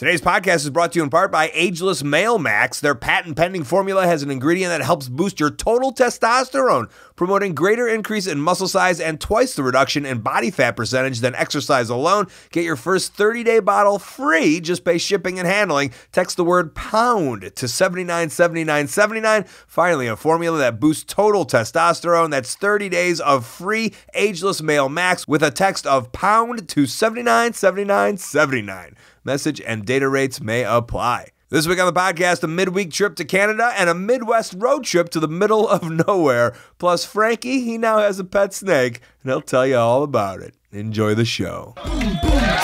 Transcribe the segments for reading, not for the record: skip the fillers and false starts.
Today's podcast is brought to you in part by Ageless Male Max. Their patent-pending formula has an ingredient that helps boost your total testosterone, promoting greater increase in muscle size and twice the reduction in body fat percentage than exercise alone. Get your first 30-day bottle free. Just pay shipping and handling. Text the word POUND to 797979. Finally, a formula that boosts total testosterone. That's 30 days of free Ageless Male Max with a text of POUND to 797979. Message and data rates may apply. This week on the podcast, a midweek trip to Canada and a Midwest road trip to the middle of nowhere. Plus, Frankie, he now has a pet snake, and he'll tell you all about it. Enjoy the show.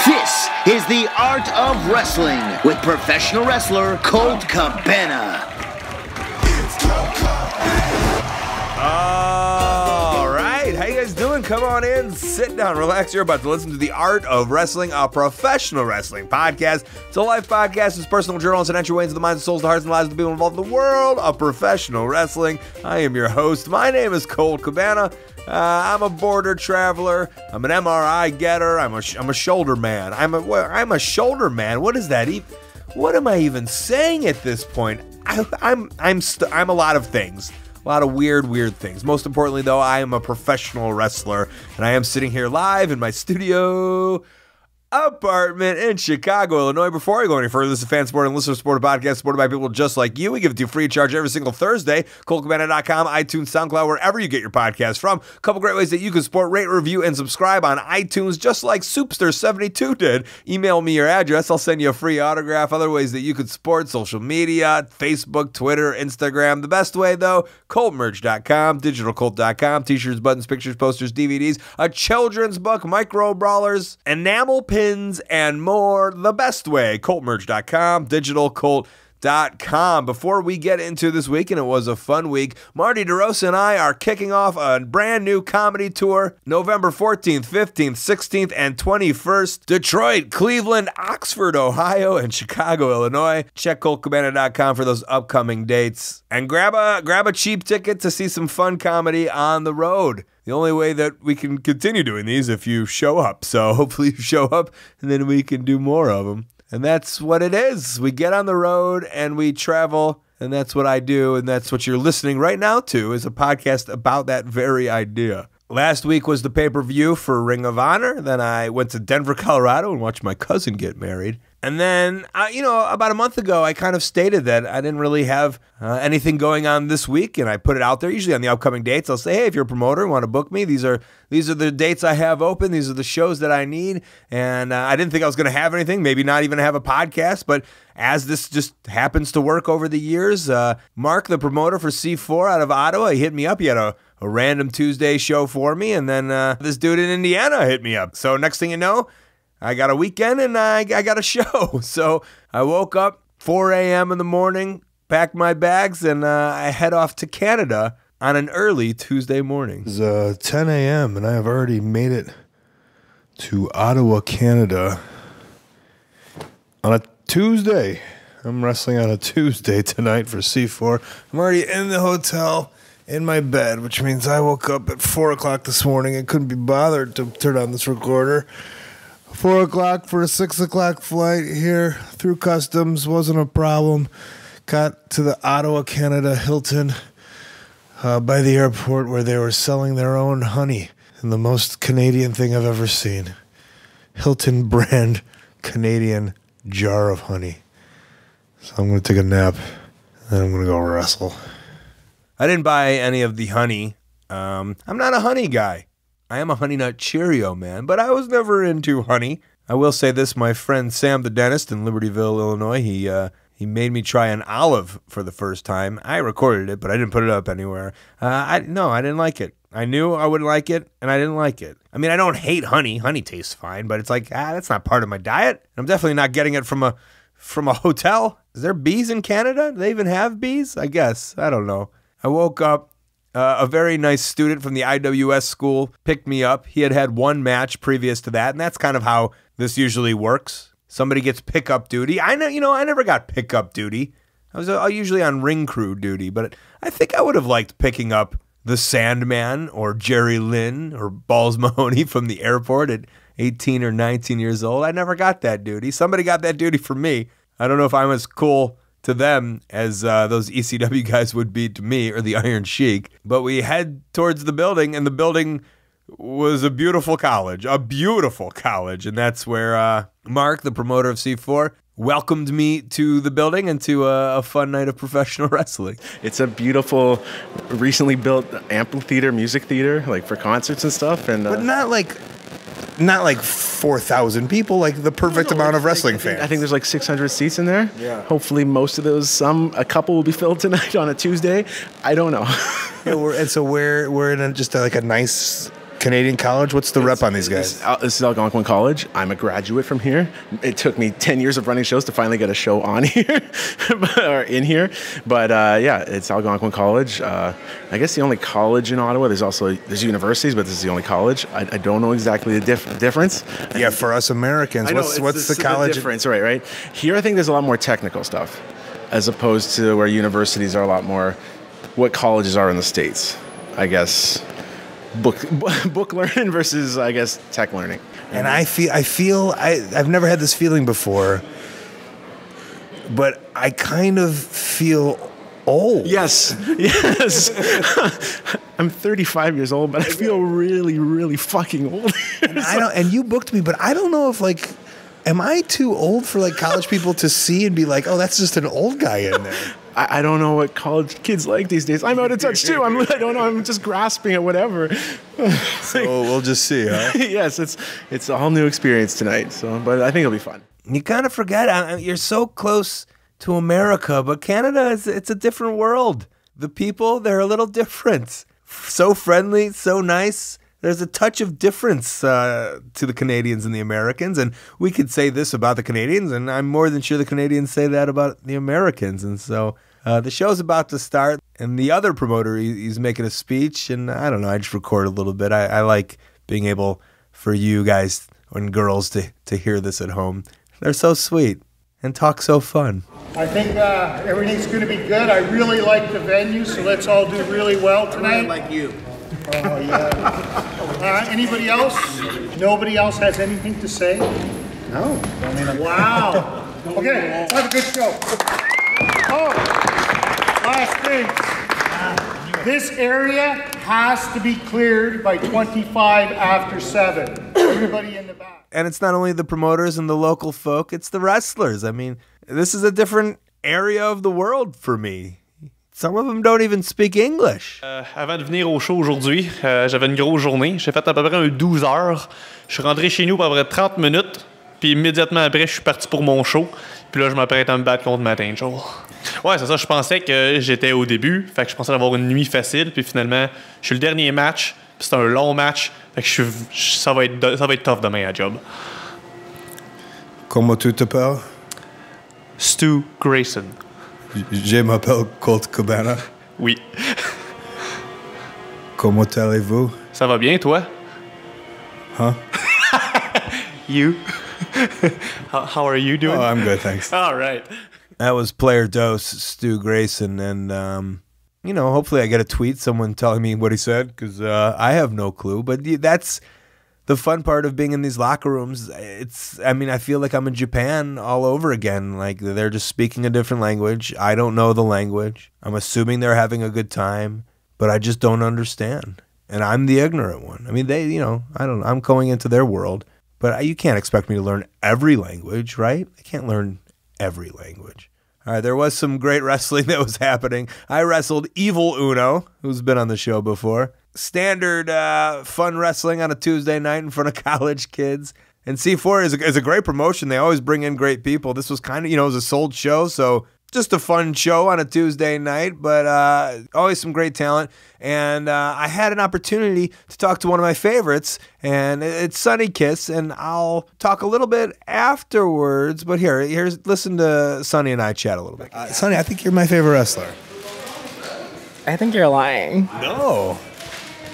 This is the Art of Wrestling with professional wrestler Colt Cabana. All right, how you guys doing? Come on in, sit down, relax. You're about to listen to the Art of Wrestling, a professional wrestling podcast. It's a life podcast. It's personal journal. It's an entry way into the minds, souls, the hearts, and lives of the people involved in the world of professional wrestling. I am your host. My name is Colt Cabana. I'm a border traveler. I'm an MRI getter. I'm a shoulder man. I'm a shoulder man. What is that? What am I even saying at this point? I'm a lot of things. A lot of weird things. Most importantly, though, I am a professional wrestler, and I am sitting here live in my studio apartment in Chicago, Illinois. Before I go any further, this is a fan sport and listener supported podcast supported by people just like you. We give it to you free of charge every single Thursday. ColtCabana.com, iTunes, SoundCloud, wherever you get your podcasts from. A couple great ways that you can support, rate, review, and subscribe on iTunes, just like Soupster72 did. Email me your address. I'll send you a free autograph. Other ways that you could support, social media, Facebook, Twitter, Instagram. The best way, though, ColtMerch.com, DigitalColt.com, t-shirts, buttons, pictures, posters, DVDs, a children's book, micro brawlers, enamel pins, and more. The best way, ColtMerch.com, DigitalColt.com. Before we get into this week, and it was a fun week, Marty DeRosa and I are kicking off a brand new comedy tour November 14th, 15th, 16th, and 21st. Detroit, Cleveland, Oxford, Ohio, and Chicago, Illinois. Check ColtCabana.com for those upcoming dates. And grab a cheap ticket to see some fun comedy on the road. The only way that we can continue doing these if you show up. So hopefully you show up, and then we can do more of them. And that's what it is. We get on the road and we travel, and that's what I do, and that's what you're listening right now to, is a podcast about that very idea. Last week was the pay-per-view for Ring of Honor. Then I went to Denver, Colorado, and watched my cousin get married. And then, about a month ago, I kind of stated that I didn't really have anything going on this week, and I put it out there. Usually on the upcoming dates, I'll say, hey, if you're a promoter and want to book me, these are the dates I have open. These are the shows that I need. And I didn't think I was going to have anything, maybe not even have a podcast. But as this just happens to work over the years, Mark, the promoter for C4 out of Ottawa, he hit me up. He had a random Tuesday show for me, and then this dude in Indiana hit me up. So next thing you know, I got a weekend and I got a show. So I woke up 4 a.m. in the morning, packed my bags, and I head off to Canada on an early Tuesday morning. It's 10 a.m. and I have already made it to Ottawa, Canada on a Tuesday. I'm wrestling on a Tuesday tonight for C4. I'm already in the hotel in my bed, which means I woke up at 4 o'clock this morning and couldn't be bothered to turn on this recorder. 4 o'clock for a 6 o'clock flight here through customs wasn't a problem. Got to the Ottawa, Canada Hilton by the airport, where they were selling their own honey, and the most Canadian thing I've ever seen. Hilton brand Canadian jar of honey. So I'm going to take a nap, and then I'm going to go wrestle. I didn't buy any of the honey. I'm not a honey guy. I am a Honey Nut Cheerio man, but I was never into honey. I will say this, my friend Sam the dentist in Libertyville, Illinois, he made me try an olive for the first time. I recorded it, but I didn't put it up anywhere. I didn't like it. I knew I wouldn't like it, and I didn't like it. I mean, I don't hate honey. Honey tastes fine, but it's like, that's not part of my diet. I'm definitely not getting it from a hotel. Is there bees in Canada? Do they even have bees? I guess. I don't know. I woke up. A very nice student from the IWS school picked me up. He had one match previous to that, and that's kind of how this usually works. Somebody gets pickup duty. I never got pickup duty. I was usually on ring crew duty, but I think I would have liked picking up the Sandman or Jerry Lynn or Balls Mahoney from the airport. It 18 or 19 years old. I never got that duty. Somebody got that duty for me. I don't know if I'm as cool to them as those ECW guys would be to me, or the Iron Sheik. But we head towards the building, and the building was a beautiful college. And that's where Mark, the promoter of C4, welcomed me to the building and to a fun night of professional wrestling. It's a beautiful, recently built amphitheater, music theater, like for concerts and stuff. And But not like 4,000 people, like the perfect amount of wrestling fans. I think there's like 600 seats in there. Yeah. Hopefully most of those, a couple will be filled tonight on a Tuesday. I don't know. Yeah, we're in just like a nice Canadian college. What's the rep on these guys? This is Algonquin College. I'm a graduate from here. It took me 10 years of running shows to finally get a show on here or in here. But yeah, it's Algonquin College. I guess the only college in Ottawa. There's universities, but this is the only college. I don't know exactly the difference. Yeah, for us Americans, what's the college difference? Right. Here, I think there's a lot more technical stuff, as opposed to where universities are a lot more what colleges are in the States. I guess. Book learning versus, I guess, tech learning. And I've never had this feeling before, but I kind of feel old. Yes. I'm 35 years old, but I feel really, really fucking old. And you booked me, but I don't know if am I too old for like college people to see and be like, oh, that's just an old guy in there? I don't know what college kids like these days. I'm out of touch too. I don't know. I'm just grasping at whatever. So we'll just see, huh? Yes, it's a whole new experience tonight. So, but I think it'll be fun. You kind of forget, you're so close to America, but Canada it's a different world. The people, they're a little different. So friendly, so nice. There's a touch of difference to the Canadians and the Americans, and we could say this about the Canadians, and I'm more than sure the Canadians say that about the Americans. And so the show's about to start, and the other promoter, he's making a speech, and I don't know, I just record a little bit. I like being able for you guys and girls to hear this at home. They're so sweet and talk so fun. I think everything's going to be good. I really like the venue, so let's all do really well tonight. I really like you. Oh, yeah. Anybody else? Nobody else has anything to say? No. Wow. Okay, let's have a good show. Oh, last thing. This area has to be cleared by 25 after 7. Everybody in the back. And it's not only the promoters and the local folk, it's the wrestlers. I mean, this is a different area of the world for me. Some of them don't even speak English. Avant de venir au show aujourd'hui, j'avais une grosse journée. J'ai fait à peu près un 12 heures. Je suis rentré chez nous pour à peu près 30 minutes. Puis immédiatement après, je suis parti pour mon show. Puis là, je m'apprête à me battre contre Matt Angel. Ouais, c'est ça. Je pensais que j'étais au début. Fait que je pensais avoir une nuit facile. Puis finalement, je suis le dernier match. Puis c'est un long match. Fait que ça va être tough demain à job. Comment tu t'appelles? Stu Grayson. Je m'appelle Colt Cabana. Oui. Comment allez-vous? Ça va bien, toi? Huh? You? How are you doing? Oh, I'm good, thanks. All right. That was Player Dose, Stu Grayson, and hopefully I get a tweet, someone telling me what he said, because I have no clue. But that's the fun part of being in these locker rooms. I feel like I'm in Japan all over again. Like, they're just speaking a different language. I don't know the language. I'm assuming they're having a good time, but I just don't understand. And I'm the ignorant one. I mean, I'm going into their world, but you can't expect me to learn every language, right? I can't learn every language. All right, there was some great wrestling that was happening. I wrestled Evil Uno, who's been on the show before. Standard fun wrestling on a Tuesday night in front of college kids. And C4 is a great promotion. They always bring in great people. This was kind of, it was a sold show, so just a fun show on a Tuesday night, but always some great talent. And I had an opportunity to talk to one of my favorites, and it's Sonny Kiss, and I'll talk a little bit afterwards. But here's listen to Sonny and I chat a little bit. Sonny, I think you're my favorite wrestler. I think you're lying. No.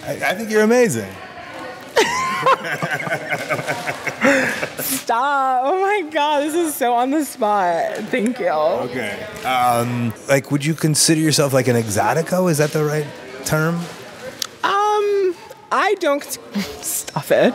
I think you're amazing. Stop. Oh my God, this is so on the spot. Thank you. Okay. Would you consider yourself like an exotico? Is that the right term? I don't stop it.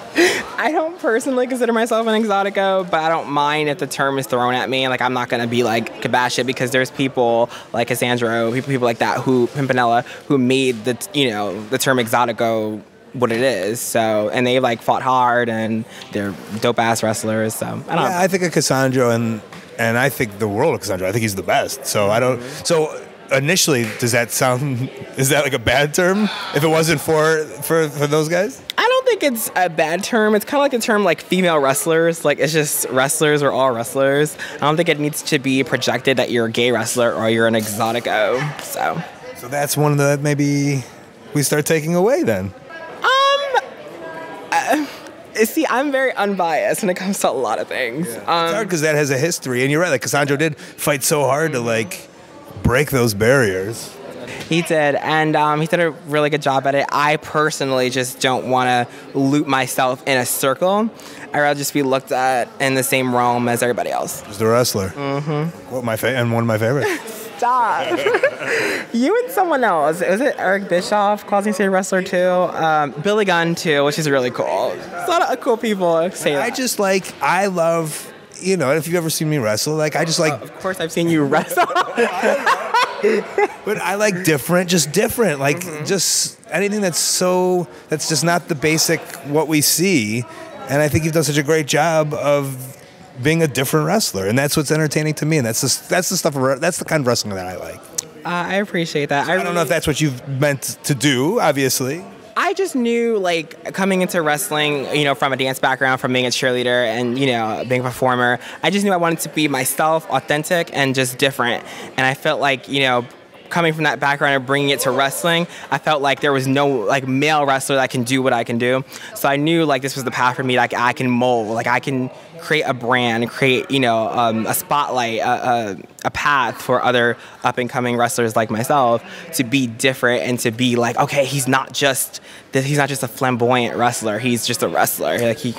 I don't personally consider myself an exotico, but I don't mind if the term is thrown at me. Like, I'm not gonna be like kibash it, because there's people like Cassandra, people like that, Pimpinella, who made the term exotico what it is. So, and they like fought hard, and they're dope ass wrestlers. So I don't know. I think of Cassandra and I think the world of Cassandra. I think he's the best. So I don't. So initially, is that like a bad term? If it wasn't for those guys? I don't think it's a bad term. It's kind of like the term like female wrestlers. Like, it's just wrestlers are all wrestlers. I don't think it needs to be projected that you're a gay wrestler or you're an exotico. So that's one of the maybe we start taking away then. See, I'm very unbiased when it comes to a lot of things. Yeah. It's hard because that has a history, and you're right. Like, Cassandra did fight so hard to like break those barriers. He did, and he did a really good job at it. I personally just don't want to loop myself in a circle. I'd rather just be looked at in the same realm as everybody else. Just a wrestler. Mm-hmm. And one of my favorites. Stop. You and someone else. Was it Eric Bischoff calls me a wrestler too? Billy Gunn too, which is really cool. There's a lot of cool people say that. I love, if you've ever seen me wrestle, like, I just like... Of course I've seen you wrestle. But I like different, like, just anything that's just not the basic what we see. And I think you've done such a great job of being a different wrestler, and that's what's entertaining to me, and that's the kind of wrestling that I like. I appreciate that. I don't know if that's what you've meant to do, obviously. I just knew, like, coming into wrestling, from a dance background, from being a cheerleader and, being a performer, I just knew I wanted to be myself, authentic, and just different. And I felt like, coming from that background and bringing it to wrestling, I felt like there was no like male wrestler that can do what I can do. So I knew like this was the path for me. Like, I can mold, like I can create a brand, create a spotlight, a path for other up and coming wrestlers like myself to be different and to be like, okay, he's not just a flamboyant wrestler. He's just a wrestler. Like, he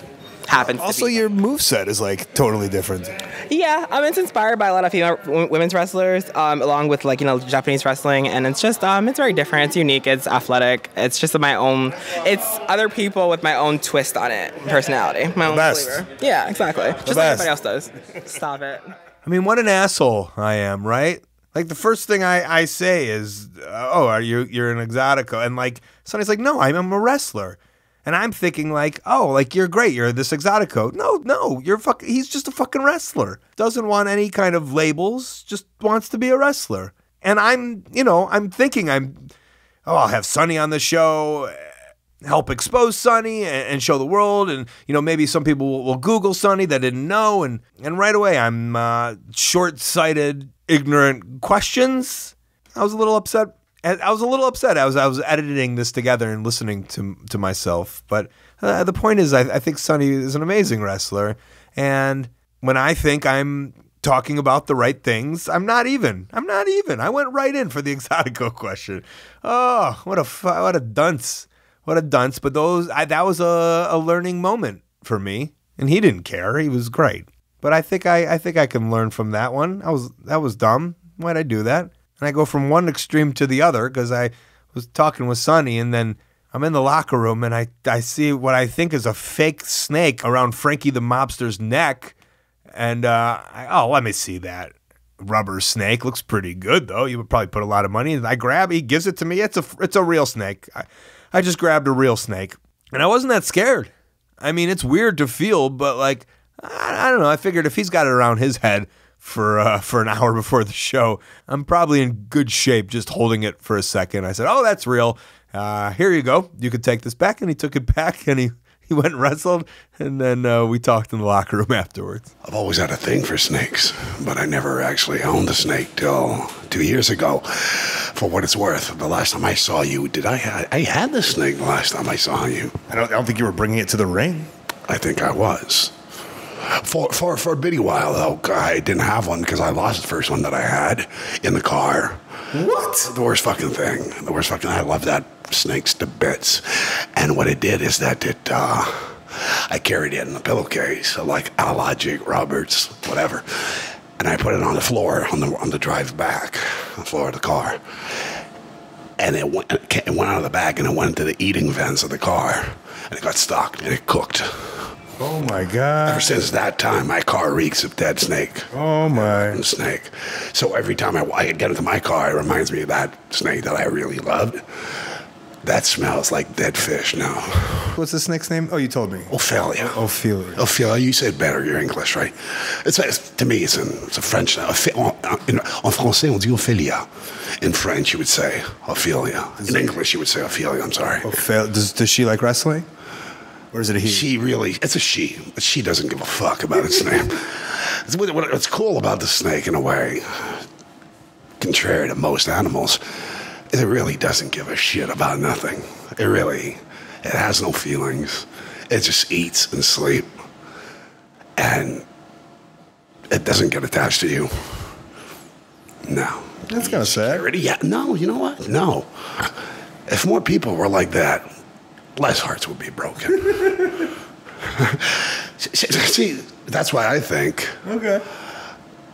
happens. Also, your moveset is like totally different. Yeah, it's inspired by a lot of female women's wrestlers, along with like Japanese wrestling, and it's just it's very different. It's unique. It's athletic. It's just my own. It's other people with my own twist on it, personality, my own flavor. Yeah, exactly. Just like everybody else does. Stop it. I mean, what an asshole I am, right? Like, the first thing I say is, you're an exotico, and like Sonny's like, no, I'm a wrestler. And I'm thinking like, oh, like, you're great. You're this exotico. No, he's just a fucking wrestler. Doesn't want any kind of labels. Just wants to be a wrestler. And I'm thinking I'll have Sonny on the show, help expose Sonny and show the world. And, maybe some people will Google Sonny that didn't know. And right away, I'm short-sighted, ignorant questions. I was a little upset. I was editing this together and listening to myself. But the point is, I think Sonny is an amazing wrestler. And when I think I'm talking about the right things, I'm not even. I went right in for the exotico question. Oh, what a dunce. What a dunce. But that was a learning moment for me. And he didn't care. He was great. But I think I can learn from that one. That was dumb. Why'd I do that? And I go from one extreme to the other because I was talking with Sonny, and then I'm in the locker room and I see what I think is a fake snake around Frankie the Mobster's neck. And let me see that rubber snake. Looks pretty good, though. You would probably put a lot of money in it. He gives it to me. It's a real snake. I just grabbed a real snake. And I wasn't that scared. I mean, it's weird to feel, but like, I don't know. I figured if he's got it around his head for an hour before the show, I'm probably in good shape just holding it for a second. I said, oh, that's real. Here you go. You could take this back. And he took it back, and he went and wrestled, and then we talked in the locker room afterwards. I've always had a thing for snakes, but I never actually owned a snake till 2 years ago. For what it's worth, the last time I saw you, I had the snake the last time I saw you. I don't think you were bringing it to the ring. I think I was. For a bitty while, though, I didn't have one because I lost the first one that I had in the car. What? The worst fucking thing. I love that snakes to bits. And what it did is that I carried it in a pillowcase, like a la Jake Roberts, whatever. And I put it on the floor on the drive back, the floor of the car. and it went out of the bag and it went into the eating vents of the car, and it got stuck and it cooked. Oh my God. Ever since that time, my car reeks of dead snake. Oh my. Snake. So every time I get into my car, it reminds me of that snake that I really loved. That smells like dead fish now. What's the snake's name? Oh, you told me. Ophelia. Ophelia. Ophelia. You said better. You're English, right? To me, it's a French. En français, on dit Ophelia. In French, you would say Ophelia. In English, you would say Ophelia. I'm sorry. Does she like wrestling? Or is it a he? It's a she. But she doesn't give a fuck about its name. What's cool about the snake, in a way, contrary to most animals, it really doesn't give a shit about nothing. It has no feelings. It just eats and sleeps. And it doesn't get attached to you. No. That's kind of sad. Yeah, no, you know what? No. If more people were like that, less hearts would be broken. See, that's why I think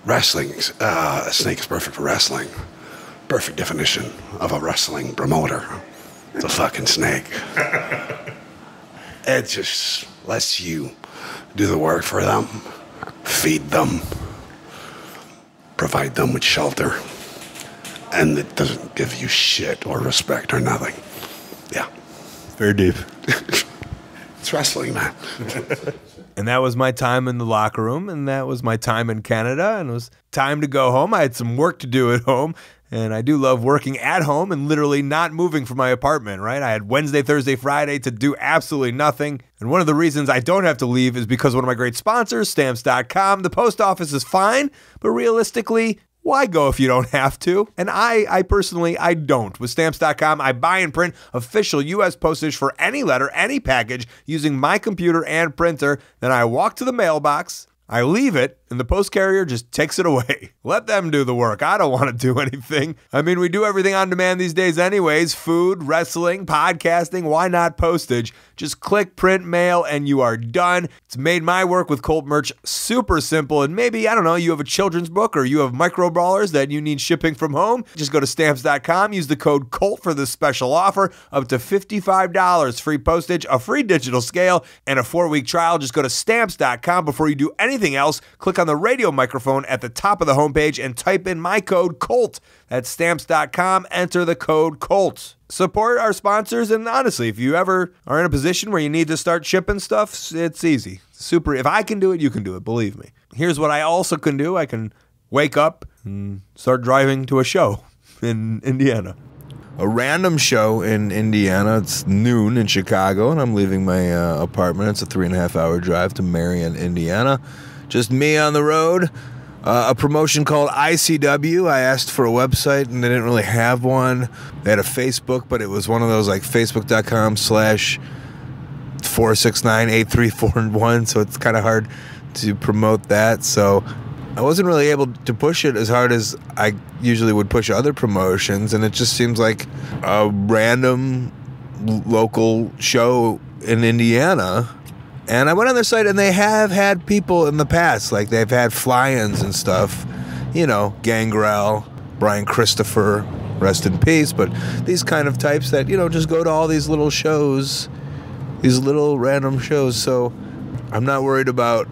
wrestling, a snake is perfect for wrestling. Perfect definition of a wrestling promoter. It's a fucking snake. It just lets you do the work for them, feed them, provide them with shelter, and it doesn't give you shit or respect or nothing. Yeah. Very deep. It's wrestling, man. And that was my time in the locker room, and that was my time in Canada, and it was time to go home. I had some work to do at home, and I do love working at home and literally not moving from my apartment, right? I had Wednesday, Thursday, Friday to do absolutely nothing. And one of the reasons I don't have to leave is because one of my great sponsors, Stamps.com. The post office is fine, but realistically, why go if you don't have to? And I personally, I don't. With Stamps.com, I buy and print official U.S. postage for any letter, any package, using my computer and printer. Then I walk to the mailbox, I leave it, and the post carrier just takes it away. Let them do the work. I don't want to do anything. I mean, we do everything on demand these days anyways. Food, wrestling, podcasting. Why not postage? Just click, print, mail, and you are done. It's made my work with Colt merch super simple. And maybe, I don't know, you have a children's book or you have micro brawlers that you need shipping from home. Just go to Stamps.com. Use the code COLT for this special offer. Up to $55. Free postage, a free digital scale, and a 4-week trial. Just go to Stamps.com before you do anything else. Click on the radio microphone at the top of the homepage and type in my code COLT. That's Stamps.com. Enter the code COLT. Support our sponsors, and honestly, if you ever are in a position where you need to start shipping stuff, it's easy. Super. If I can do it, you can do it. Believe me. Here's what I also can do. I can wake up and start driving to a show in Indiana. A random show in Indiana. It's noon in Chicago, and I'm leaving my apartment. It's a 3.5-hour drive to Marion, Indiana. Just me on the road. A promotion called ICW. I asked for a website, and they didn't really have one. They had a Facebook, but it was one of those like facebook.com/4698341, so it's kind of hard to promote that. So I wasn't really able to push it as hard as I usually would push other promotions, and it just seems like a random local show in Indiana. And I went on their site, and they have had people in the past, like they've had fly-ins and stuff, you know, Gangrel, Brian Christopher, rest in peace, but these kind of types that, you know, just go to all these little shows, these little random shows. So I'm not worried about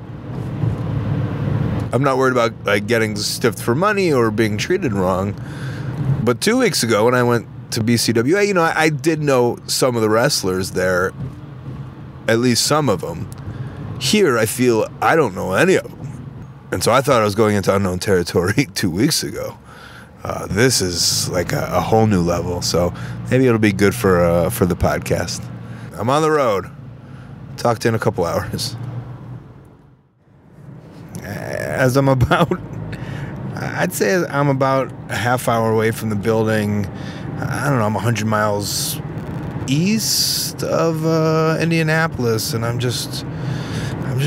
like getting stiffed for money or being treated wrong. But 2 weeks ago when I went to BCWA, you know, I did know some of the wrestlers there, at least some of them. Here, I feel I don't know any of them. And so I thought I was going into unknown territory 2 weeks ago. This is like a whole new level. So maybe it'll be good for the podcast. I'm on the road. Talk to you in a couple hours. As I'm about, I'd say I'm about a half hour away from the building. I don't know, I'm 100 miles east of Indianapolis, and I'm just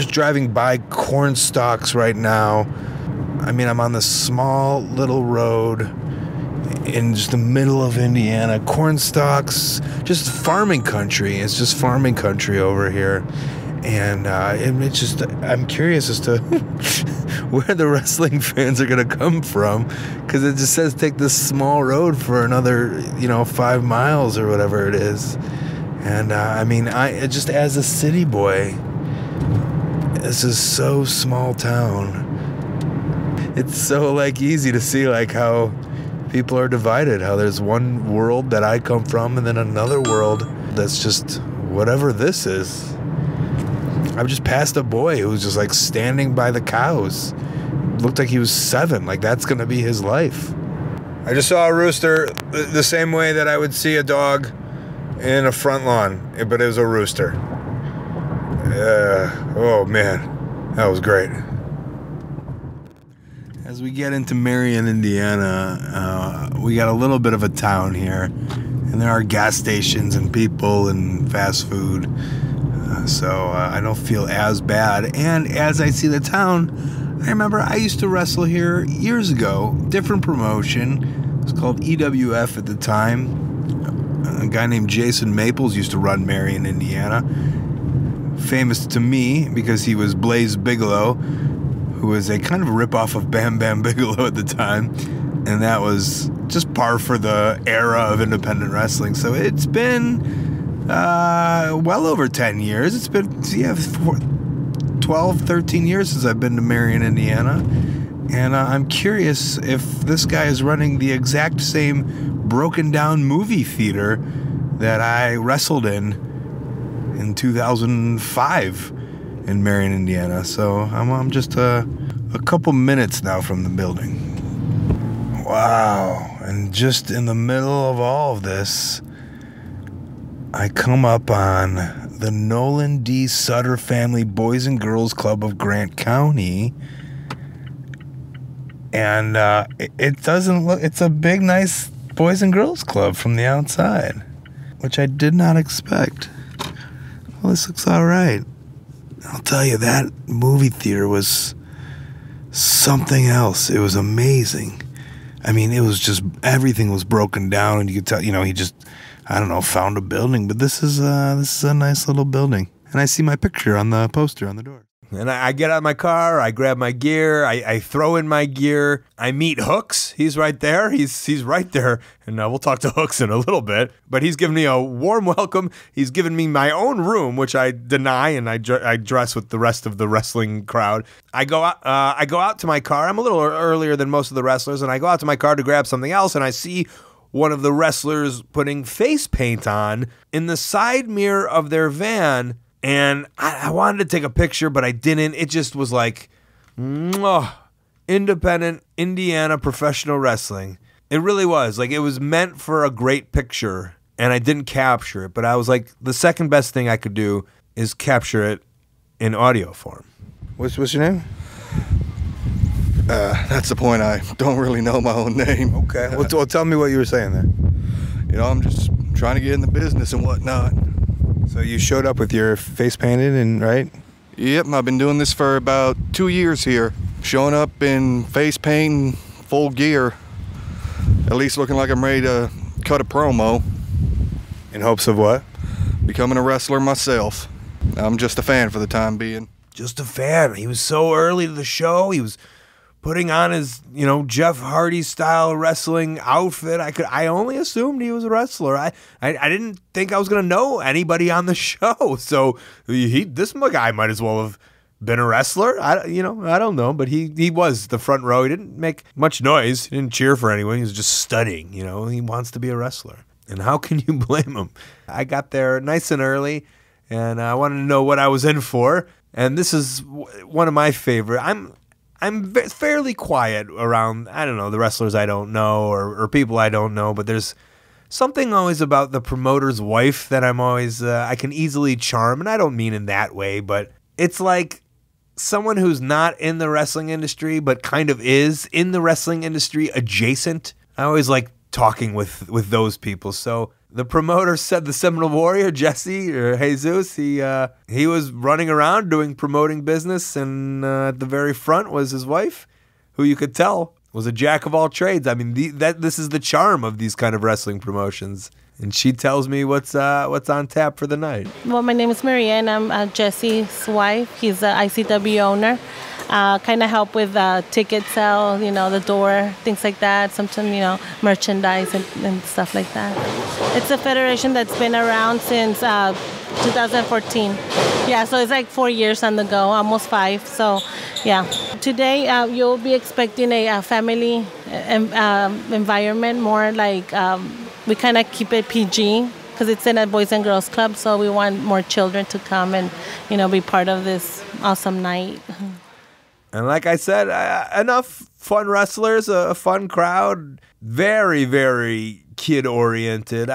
driving by corn stalks right now. I mean, I'm on this small little road in just the middle of Indiana. Corn stalks, just farming country. It's just farming country over here. And it's just, I'm curious as to where the wrestling fans are going to come from, because it just says take this small road for another, 5 miles or whatever it is. And I mean, I just as a city boy, this is so small town. It's so like easy to see like how people are divided, how there's one world that I come from and then another world that's just whatever this is. I've just passed a boy who was just like standing by the cows. Looked like he was 7. Like that's gonna be his life. I just saw a rooster the same way that I would see a dog in a front lawn, but it was a rooster. Oh man, that was great. As we get into Marion, Indiana, we got a little bit of a town here, and there are gas stations and people and fast food, so I don't feel as bad. And as I see the town, I remember I used to wrestle here years ago, different promotion. It was called EWF at the time. A guy named Jason Maples used to run Marion, Indiana. Famous to me because he was Blaze Bigelow, who was a kind of a ripoff of Bam Bam Bigelow at the time. And that was just par for the era of independent wrestling. So it's been well over 10 years. It's been, 12, 13 years since I've been to Marion, Indiana. And I'm curious if this guy is running the exact same broken down movie theater that I wrestled in 2005 in Marion, Indiana. So I'm just a couple minutes now from the building. Wow. And just in the middle of all of this, I come up on the Nolan D. Sutter Family Boys and Girls Club of Grant County. And it doesn't look, it's a big, nice Boys and Girls Club from the outside, which I did not expect. Well, this looks all right. I'll tell you, that movie theater was something else. It was amazing. I mean, it was just, everything was broken down, and you could tell, he just, I don't know, found a building. But this is a nice little building. And I see my picture on the poster on the door. And I get out of my car, I grab my gear, I throw in my gear, I meet Hooks. He's right there. He's right there. And we'll talk to Hooks in a little bit. But he's given me a warm welcome. He's given me my own room, which I deny, and I dress with the rest of the wrestling crowd. I go out to my car. I'm a little earlier than most of the wrestlers, and I go out to my car to grab something else, and I see one of the wrestlers putting face paint on in the side mirror of their van. And I wanted to take a picture, but I didn't. It just was like, independent Indiana professional wrestling. It really was. Like, it was meant for a great picture, and I didn't capture it. But I was like, the second best thing I could do is capture it in audio form. What's your name? That's the point. I don't really know my own name. Okay. Well, tell me what you were saying there. I'm just trying to get in the business and whatnot. So you showed up with your face painted, and right? Yep, I've been doing this for about 2 years here. Showing up in face paint and full gear. At least looking like I'm ready to cut a promo. In hopes of what? Becoming a wrestler myself. I'm just a fan for the time being. Just a fan. He was so early to the show. He was putting on his, Jeff Hardy style wrestling outfit. I only assumed he was a wrestler. I didn't think I was gonna know anybody on the show. So this guy might as well have been a wrestler. I don't know, but he was the front row. He didn't make much noise. He didn't cheer for anyone. He was just studying. He wants to be a wrestler. And how can you blame him? I got there nice and early, and I wanted to know what I was in for. And this is one of my favorite. I'm fairly quiet around, I don't know, the wrestlers I don't know or people I don't know, but there's something always about the promoter's wife that I'm always, I can easily charm, and I don't mean in that way, but it's like someone who's not in the wrestling industry but kind of is in the wrestling industry adjacent. I always like talking with those people. So the promoter said the Seminole Warrior, Jesse, or Jesus, he was running around doing promoting business, and at the very front was his wife, who you could tell was a jack of all trades. I mean, this is the charm of these kind of wrestling promotions. And she tells me what's on tap for the night. Well, my name is Marion. I'm Jesse's wife. He's the ICW owner. kind of help with ticket sale, the door, things like that. Sometimes, merchandise and stuff like that. It's a federation that's been around since 2014. Yeah, so it's like 4 years on the go, almost 5. So, yeah. Today, you'll be expecting a family environment, more like we kind of keep it PG because it's in a Boys and Girls Club, so we want more children to come and, be part of this awesome night. And like I said, enough fun wrestlers, a fun crowd, very, very kid-oriented.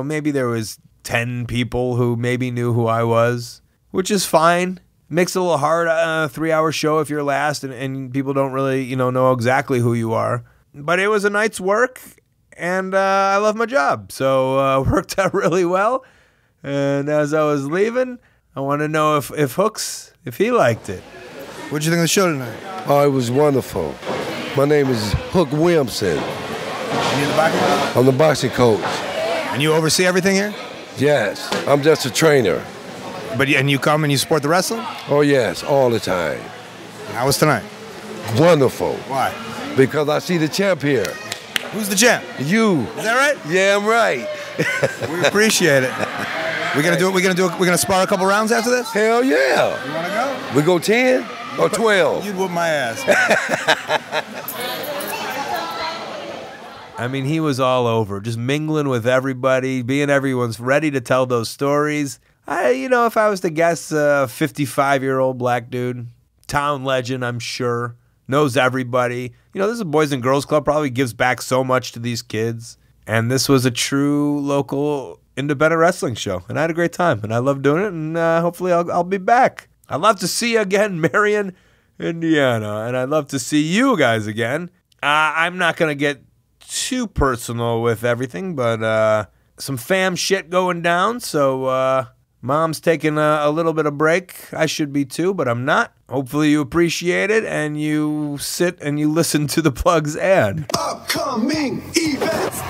Maybe there was 10 people who maybe knew who I was, which is fine. Makes it a little hard, a 3-hour show if you're last and people don't really, know exactly who you are. But it was a night's work, and I love my job, so it worked out really well. And as I was leaving, I want to know if Hooks, if he liked it. What'd you think of the show tonight? Oh, it was wonderful. My name is Hook Williamson. You the boxing? I'm the boxing coach. And you oversee everything here? Yes, I'm just a trainer. And you come and you support the wrestling? Oh, yes, all the time. How was tonight? Wonderful. Why? Because I see the champ here. Who's the champ? You. Is that right? Yeah, I'm right. We appreciate it. We're gonna spar a couple rounds after this? Hell yeah. You wanna go? We go 10 or 12? You'd whoop my ass. I mean, he was all over, just mingling with everybody, being everyone's ready to tell those stories. If I was to guess, a 55-year-old black dude, town legend, I'm sure, knows everybody. This is a Boys and Girls Club, probably gives back so much to these kids. And this was a true local independent wrestling show. And I had a great time, and I love doing it, and hopefully I'll be back. I'd love to see you again, Marion, Indiana, and I'd love to see you guys again. I'm not going to get too personal with everything, but some fam shit going down, so Mom's taking a little bit of break. I should be too, but I'm not. Hopefully you appreciate it and you sit and you listen to the Plugs ad. Upcoming events.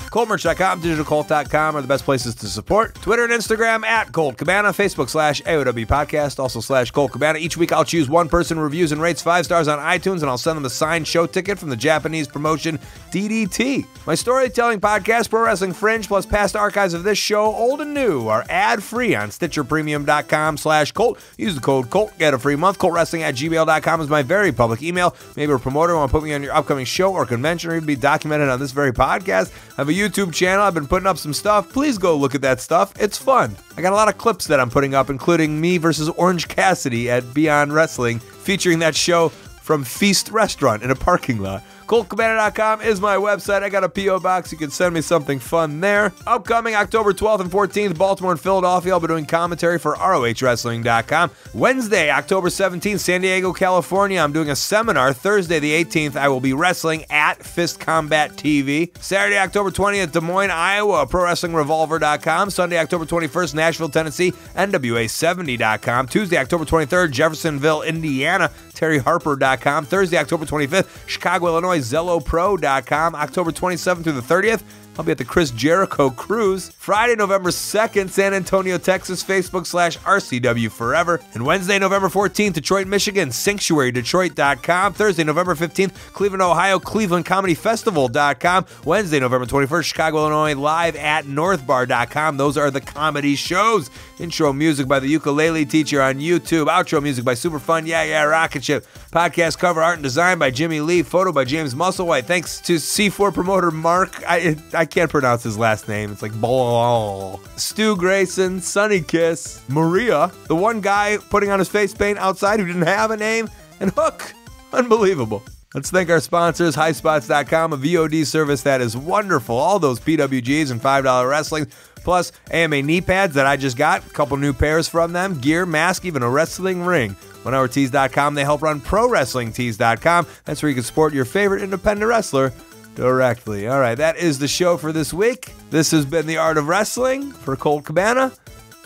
ColtMerch.com, digitalcolt.com are the best places to support. Twitter and Instagram at Colt Cabana, Facebook /AOW Podcast, also /Colt Cabana. Each week I'll choose one person who reviews and rates 5 stars on iTunes, and I'll send them a signed show ticket from the Japanese promotion DDT. My storytelling podcast, Pro Wrestling Fringe, plus past archives of this show, old and new, are ad-free on StitcherPremium.com/Colt. Use the code COLT, get a free month. ColtWrestling@gmail.com is my very public email. Maybe a promoter want to put me on your upcoming show or convention, or even be documented on this very podcast. I have a YouTube channel. I've been putting up some stuff. Please go look at that stuff. It's fun. I got a lot of clips that I'm putting up, including me versus Orange Cassidy at Beyond Wrestling, featuring that show from Feast Restaurant in a parking lot. ColtCabana.com is my website. I got a P.O. box. You can send me something fun there. Upcoming October 12th and 14th, Baltimore and Philadelphia. I'll be doing commentary for ROHWrestling.com. Wednesday, October 17th, San Diego, California. I'm doing a seminar. Thursday, the 18th, I will be wrestling at Fist Combat TV. Saturday, October 20th, Des Moines, Iowa, ProWrestlingRevolver.com. Sunday, October 21st, Nashville, Tennessee, NWA70.com. Tuesday, October 23rd, Jeffersonville, Indiana, TerryHarper.com. Thursday, October 25th, Chicago, Illinois, ZelloPro.com. October 27th through the 30th, I'll be at the Chris Jericho Cruise. Friday, November 2nd, San Antonio, Texas, Facebook /RCW Forever. And Wednesday, November 14th, Detroit, Michigan, SanctuaryDetroit.com. Thursday, November 15th, Cleveland, Ohio, ClevelandComedyFestival.com. Wednesday, November 21st, Chicago, Illinois, live at NorthBar.com. Those are the comedy shows. Intro music by the Ukulele Teacher on YouTube. Outro music by Superfun Yeah Yeah Rocket Ship. Podcast cover art and design by Jimmy Lee. Photo by James Musselwhite. Thanks to C4 promoter Mark. I can't pronounce his last name. It's like Ball. Stu Grayson, Sonny Kiss, Maria, the one guy putting on his face paint outside who didn't have a name, and Hook. Unbelievable. Let's thank our sponsors, highspots.com, a VOD service that is wonderful. All those PWGs and $5 wrestling, plus AMA knee pads that I just got, a couple new pairs from them, gear, mask, even a wrestling ring. OneHourTees.com, they help run ProWrestlingTees.com. That's where you can support your favorite independent wrestler directly. All right, that is the show for this week. This has been The Art of Wrestling. For Colt Cabana,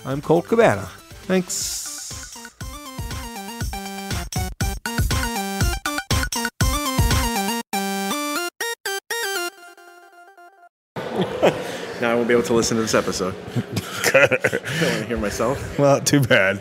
I'm Colt Cabana. Thanks. Now I won't be able to listen to this episode. I don't want to hear myself. Well, too bad.